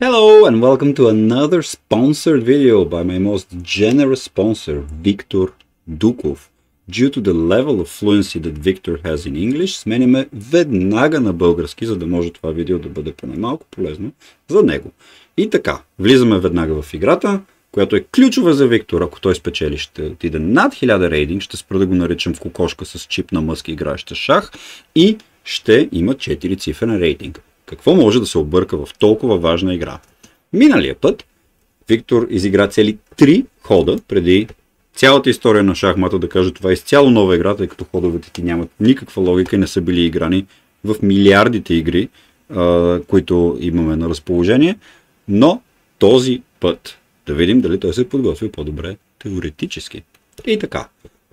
Hello and welcome to another sponsored video by my most generous sponsor, Виктор Дуков. Due to the level of fluency that Victor has in English, сменяме веднага на български, за да може това видео да бъде поне малко полезно за него. И така, влизаме веднага в играта, която е ключова за Виктор. Ако той спечели, ще отиде над 1000 рейдинг, ще спра да го наричам в кокошка с чип на мъзки играеща шах и ще има 4 цифрен рейдинг. Какво може да се обърка в толкова важна игра? Миналия път Виктор изигра цели 3 хода преди цялата история на шахмата да каже това е изцяло нова игра, тъй като ходовете ти нямат никаква логика и не са били играни в милиардите игри, които имаме на разположение. Но този път да видим дали той се е подготвил по-добре теоретически. И така,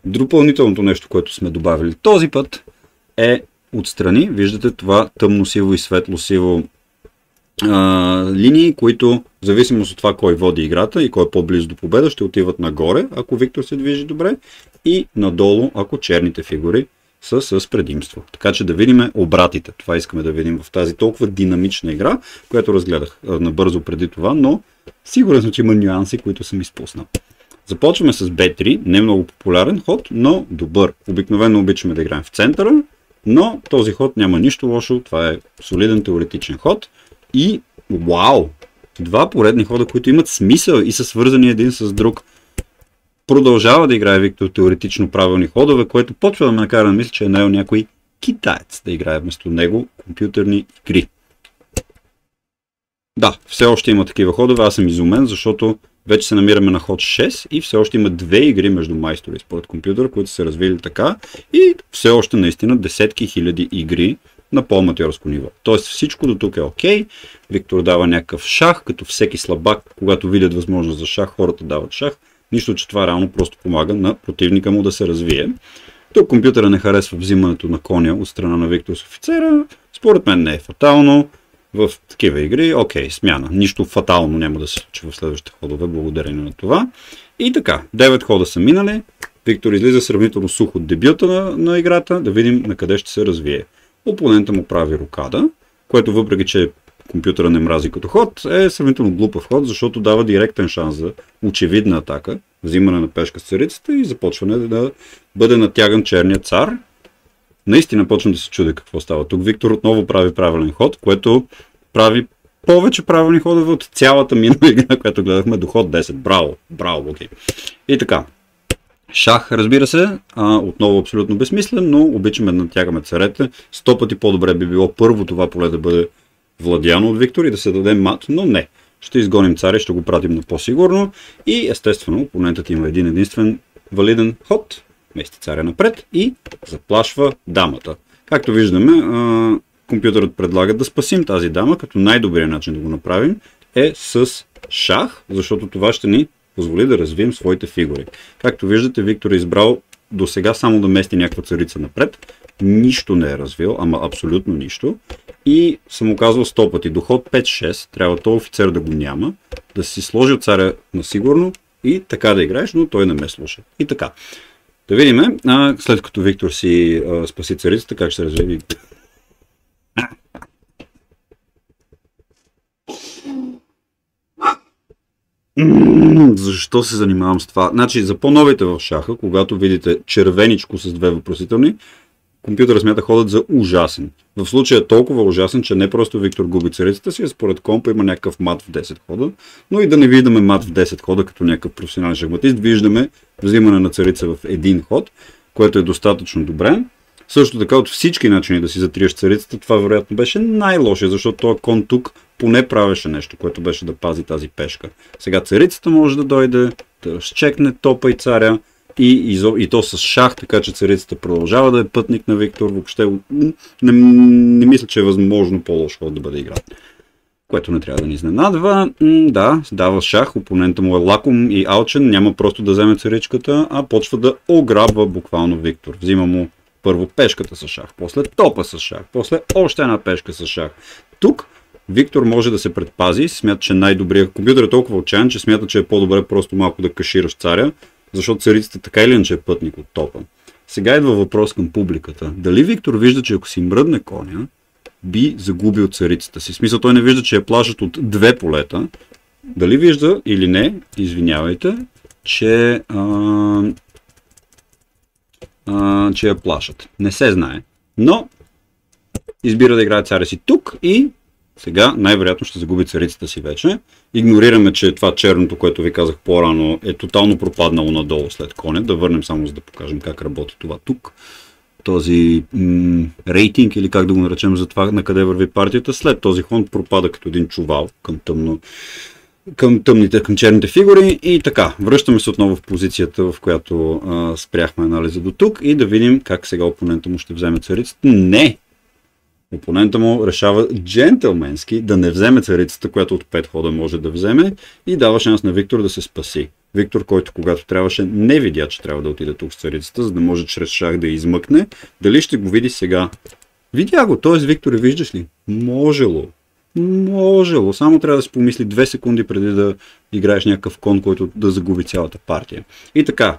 допълнителното нещо, което сме добавили този път е отстрани. Виждате това тъмно-сиво и светло-сиво линии, които в зависимост от това кой води играта и кой е по-близо до победа, ще отиват нагоре, ако Виктор се движи добре, и надолу, ако черните фигури са с предимство. Така че да видим обратите. Това искаме да видим в тази толкова динамична игра, която разгледах набързо преди това, но сигурен съм, че има нюанси, които съм изпуснал. Започваме с B3, не много популярен ход, но добър. Обикновено обичаме да играем в центъра, но този ход няма нищо лошо. Това е солиден теоретичен ход. И вау! Два поредни хода, които имат смисъл и са свързани един с друг. Продължава да играе Виктор теоретично правилни ходове, което почва да ме накара да мисля, че е наел някой китаец да играе вместо него компютърни игри. Да, все още има такива ходове. Аз съм изумен, защото вече се намираме на ход 6 и все още има 2 игри между майстори според компютъра, които се развили така, и все още наистина десетки хиляди игри на по-аматьорско ниво. Тоест всичко до тук е окей. Виктор дава някакъв шах, като всеки слабак, когато видят възможност за шах, хората дават шах. Нищо, че това реално просто помага на противника му да се развие. Тук компютъра не харесва взимането на коня от страна на Виктор с офицера. Според мен не е фатално. В такива игри, окей, смяна. Нищо фатално няма да се случи в следващите ходове, благодарение на това. И така, 9 хода са минали. Виктор излиза сравнително сух от дебюта на играта, да видим на къде ще се развие. Опонента му прави рокада, което въпреки, че компютъра не мрази като ход, е сравнително глупав ход, защото дава директен шанс за очевидна атака, взимане на пешка с царицата и започване да бъде натяган черният цар. Наистина почвам да се чудя какво става. Тук Виктор отново прави правилен ход, което прави повече правилни ходове от цялата минала игра, която гледахме до ход 10. Браво, браво, окей. И така. Шах, разбира се, отново абсолютно безсмислен, но обичаме да натягаме царете. 100 пъти по-добре би било първо това поле да бъде владяно от Виктор и да се даде мат, но не. Ще изгоним царя, ще го пратим на по-сигурно и естествено опонентът има един единствен валиден ход. Мести царя напред и заплашва дамата. Както виждаме, компютърът предлага да спасим тази дама, като най-добрият начин да го направим е с шах, защото това ще ни позволи да развием своите фигури. Както виждате, Виктор е избрал до сега само да мести някаква царица напред. Нищо не е развил, ама абсолютно нищо. И съм му казал 100 пъти, до ход 5-6 трябва този офицер да го няма, да си сложи от царя на сигурно и така да играеш, но той не ме слуша. И така. Да видим, след като Виктор си спаси царицата, как ще се развие. Защо се занимавам с това? Значи, за по-новите в шаха, когато видите червеничко с две въпросителни, компютъра смята ходът за ужасен. В случая е толкова ужасен, че не просто Виктор губи царицата си, а според компа има някакъв мат в 10 хода. Но и да не виждаме мат в 10 хода като някакъв професионален шахматист, виждаме взимане на царица в един ход, което е достатъчно добре. Също така от всички начини да си затриеш царицата, това вероятно беше най-лошо, защото този кон тук поне правеше нещо, което беше да пази тази пешка. Сега царицата може да дойде, да разчекне топа и царя и то с шах, така че царицата продължава да е пътник на Виктор. Въобще не мисля, че е възможно по-лош ход да бъде игран. Което не трябва да ни изненадва. Да, дава шах, опонента му е лаком и алчен, няма просто да вземе царичката, а почва да ограбва буквално Виктор. Взима му първо пешката с шах, после топа с шах, после още една пешка с шах. Тук Виктор може да се предпази, смята, че най-добрият компютър е толкова отчаян, че смята, че е по-добре просто малко да кашираш царя, защото царицата така или иначе е пътник от топа. Сега идва въпрос към публиката. Дали Виктор вижда, че ако си мръдне коня, би загубил царицата си. В смисъл, той не вижда, че я плашат от две полета. Дали вижда или не, извинявайте, че я плашат. Не се знае. Но избира да играе царя си тук и сега най-вероятно ще загуби царицата си вече. Игнорираме, че това черното, което ви казах по-рано, е тотално пропаднало надолу след коня. Да върнем само за да покажем как работи това тук. Този рейтинг, или как да го наречем за това, на къде върви партията. След този хон пропада като един чувал към черните фигури и така. Връщаме се отново в позицията, в която спряхме анализа до тук и да видим как сега опонента му ще вземе царицата. Не! Опонента му решава джентълменски да не вземе царицата, която от 5 хода може да вземе и дава шанс на Виктор да се спаси. Виктор, който когато трябваше, не видя, че трябва да отиде тук с царицата, за да може чрез шах да измъкне. Дали ще го види сега? Видя го, т.е. Виктор, виждаш ли? Можело. Само трябва да си помисли 2 секунди преди да играеш някакъв кон, който да загуби цялата партия. И така,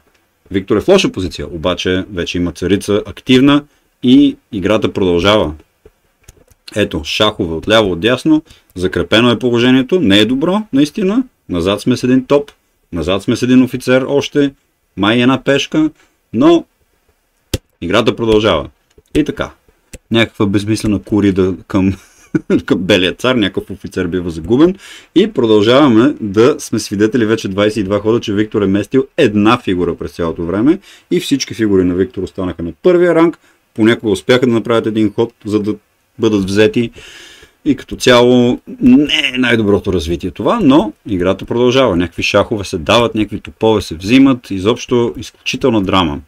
Виктор е в лоша позиция, обаче вече има царица активна и играта продължава. Ето, шахове отляво, отдясно, закрепено е положението, не е добро, наистина. Назад сме с един топ, назад сме с един офицер още, май една пешка, но играта продължава. И така, някаква безмислена корида към белия цар, някакъв офицер бива загубен и продължаваме да сме свидетели вече 22 хода, че Виктор е местил една фигура през цялото време и всички фигури на Виктор останаха на първия ранг, понякога успяха да направят един ход, за да бъдат взети и като цяло не е най-доброто развитие това, но играта продължава. Някакви шахове се дават, някакви топове се взимат, изобщо изключителна драма.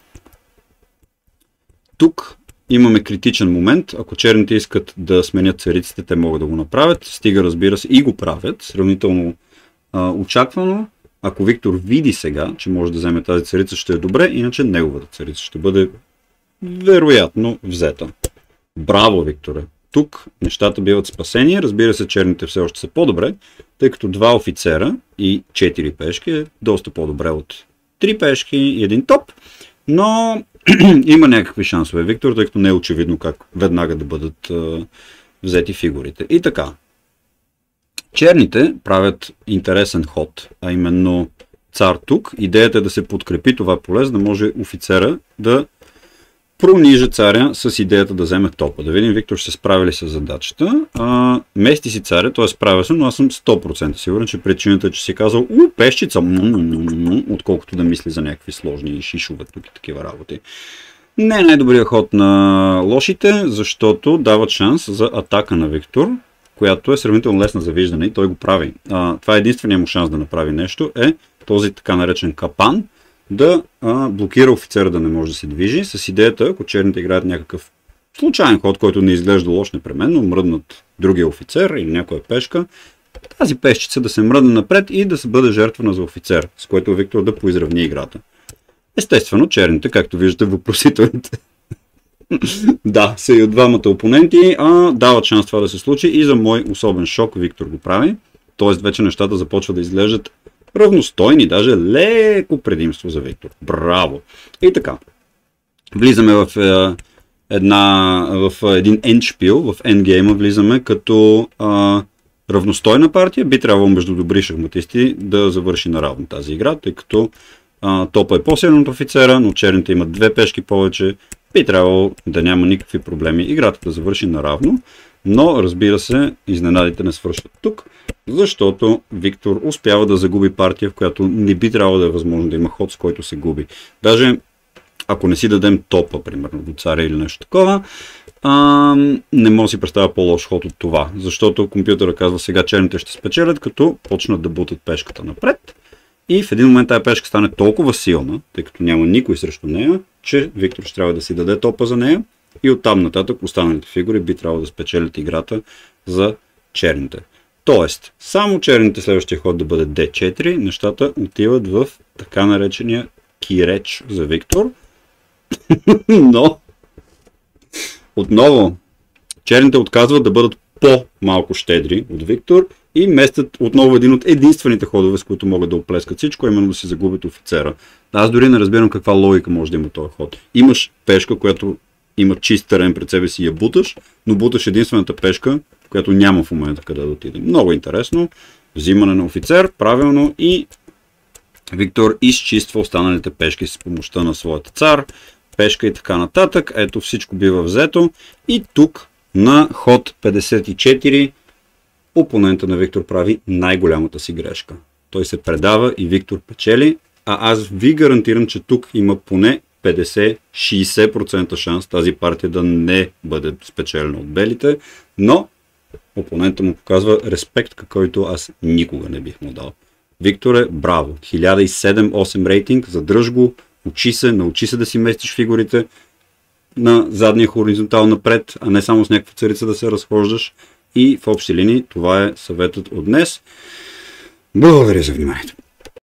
Тук имаме критичен момент. Ако черните искат да сменят цариците, те могат да го направят. Стига, разбира се, и го правят. Сравнително очаквано. Ако Виктор види сега, че може да вземе тази царица, ще е добре. Иначе неговата царица ще бъде вероятно взета. Браво, Викторе! Тук нещата биват спасени. Разбира се, черните все още са по-добре, тъй като 2 офицера и 4 пешки е доста по-добре от 3 пешки и един топ. Но има някакви шансове, Виктор, тъй като не е очевидно как веднага да бъдат взети фигурите. И така. Черните правят интересен ход, а именно цар тук. Идеята е да се подкрепи това поле, за да може офицера да пронижа царя с идеята да вземе топа. Да видим Виктор ще се справи ли с задачата. Мести си царя, т.е. справя се, но аз съм 100% сигурен, че причината е, че си казал пещица, отколкото да мисли за някакви сложни шишове тук и такива работи. Не е най-добрият ход на лошите, защото дават шанс за атака на Виктор, която е сравнително лесна за виждане и той го прави. Това е единственият му шанс да направи нещо, е този така наречен капан, да блокира офицера да не може да се движи, с идеята, ако черните играят някакъв случайен ход, който не изглежда лош непременно, мръднат другия офицер или някоя пешка, тази пешчица да се мръдне напред и да се бъде жертвана за офицер, с което Виктор да поизравни играта. Естествено, черните, както виждате, въпросителните да, са и от двамата опоненти, дават шанс това да се случи и за мой особен шок Виктор го прави, т.е. вече нещата започват да изглеждат равностойни, даже леко предимство за Виктор. Браво! И така, влизаме в един ендшпил, в ендгейма влизаме като равностойна партия. Би трябвало между добри шахматисти да завърши наравно тази игра, тъй като топа е по-силен от офицера, но черните имат 2 пешки повече. Би трябвало да няма никакви проблеми играта да завърши наравно. Но, разбира се, изненадите не свършват тук, защото Виктор успява да загуби партия, в която не би трябвало да е възможно да има ход, с който се губи. Даже ако не си дадем топа, примерно, до царя или нещо такова, не мога да си представя по-лош ход от това, защото компютъра казва сега черните ще спечелят, като почнат да бутат пешката напред и в един момент тази пешка стане толкова силна, тъй като няма никой срещу нея, че Виктор ще трябва да си даде топа за нея. И оттам нататък останалите фигури би трябвало да спечелят играта за черните. Тоест, само черните следващия ход да бъде D4, нещата отиват в така наречения киреч за Виктор. Но, отново, черните отказват да бъдат по-малко щедри от Виктор и местят отново един от единствените ходове, с които могат да оплескат всичко, именно да си загубят офицера. Аз дори не разбирам каква логика може да има този ход. Имаш пешка, която има чист терен пред себе си и я буташ, но буташ единствената пешка, която няма в момента къде да отиде. Много интересно. Взимане на офицер, правилно, и Виктор изчиства останалите пешки с помощта на своята цар, пешка и така нататък. Ето всичко бива взето и тук на ход 54 опонента на Виктор прави най-голямата си грешка. Той се предава и Виктор печели, а аз ви гарантирам, че тук има поне 50-60% шанс тази партия да не бъде спечелена от белите, но опонента му показва респект, който аз никога не бих му дал. Виктор е браво. 1007-8 рейтинг, задръж го, научи се да си местиш фигурите на задния хоризонтал напред, а не само с някаква царица да се разхождаш. И в общи линии това е съветът от днес. Благодаря за вниманието.